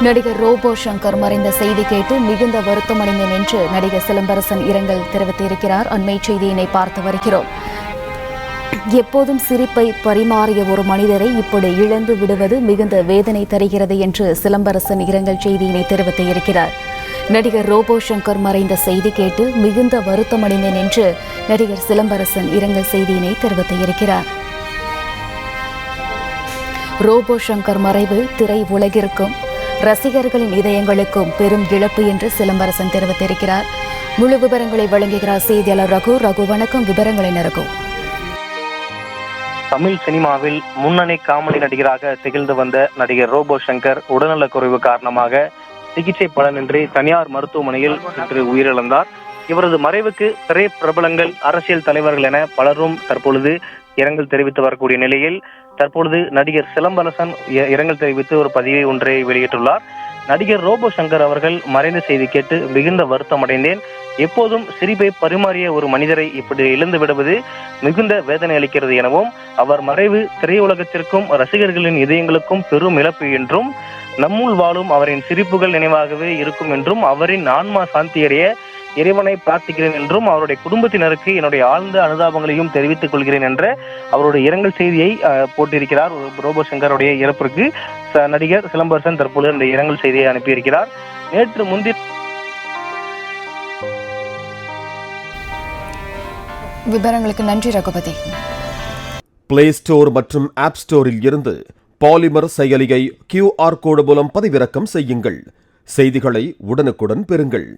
நடிகர் ரோபோ சங்கர் மறைந்த செய்தி கேட்டு மிகுந்த வருத்தமடைந்தேன் என்று நடிகர் சிலம்பரசன் இரங்கல் தெரிவித்திருக்கிறார். அண்மை செய்தியினை பார்த்து வருகிறோம். எப்போதும் சிரிப்பை பரிமாறிய ஒரு மனிதரை இப்படி இழந்து விடுவது மிகுந்த வேதனை தருகிறது என்று சிலம்பரசன் இரங்கல் செய்தியினை தெரிவித்திருக்கிறார். நடிகர் ரோபோ சங்கர் மறைந்த செய்தி கேட்டு மிகுந்த வருத்தமடைந்தேன் என்று நடிகர் சிலம்பரசன் இரங்கல் செய்தியினை தெரிவித்திருக்கிறார். ரோபோ சங்கர் மறைவு திரை உலகிற்கும் ரசிகர்களின் இதயங்களுக்கும் பெரும் இழப்பு என்று சிலம்பரசன் தெரிவித்திருக்கிறார். முழு விவரங்களை வழங்குகிறார் செய்தியாளர் ரகு. வணக்கம். விவரங்களை ரகு. தமிழ் சினிமாவில் முன்னணி காமெடி நடிகராக திகழ்ந்து வந்த நடிகர் ரோபோ சங்கர் உடல்நலக்குறைவு காரணமாக சிகிச்சை பலனின்றி தனியார் மருத்துவமனையில் இன்று உயிரிழந்தார். இவரது மறைவுக்கு திரை பிரபலங்கள், அரசியல் தலைவர்கள் என பலரும் தற்பொழுது இரங்கல் தெரிவித்து வரக்கூடிய நிலையில் தற்பொழுது நடிகர் சிலம்பரசன் இரங்கல் தெரிவித்து ஒரு பதிவை ஒன்றை வெளியிட்டுள்ளார். நடிகர் ரோபோ சங்கர் அவர்கள் மறைந்த செய்தி கேட்டு மிகுந்த வருத்தம் அடைந்தேன். எப்போதும் சிரிப்பை பரிமாறிய ஒரு மனிதரை இப்படி இழந்து விடுவது மிகுந்த வேதனை அளிக்கிறது எனவும், அவர் மறைவு திரையுலகத்திற்கும் ரசிகர்களின் இதயங்களுக்கும் பெரும் இழப்பு என்றும், நம்முள் வாழும் அவரின் சிரிப்புகள் நினைவாகவே இருக்கும் என்றும், அவரின் ஆன்மா சாந்தியடைய இறைவனை பிரார்த்திக்கிறேன் என்றும், அவருடைய குடும்பத்தினருக்கு என்னுடைய ஆழ்ந்த அனுதாபங்களையும் தெரிவித்துக் கொள்கிறேன் என்ற அவருடைய இரங்கல் செய்தியை போட்டிருக்கிறார். ரோபோ சங்கருடைய இறப்பிற்கு நடிகர் சிலம்பரசன் தற்போது இந்த இரங்கல் செய்தியை அனுப்பியிருக்கிறார். நேற்று முன்தினம் விவரங்களுக்கு நன்றி ரகுபதி. பிளே ஸ்டோர் மற்றும் ஆப் ஸ்டோரில் இருந்து பாலிமர் செயலியை QR கோடு மூலம் பதிவிறக்கம் செய்யுங்கள். செய்திகளை உடனுக்குடன் பெறுங்கள்.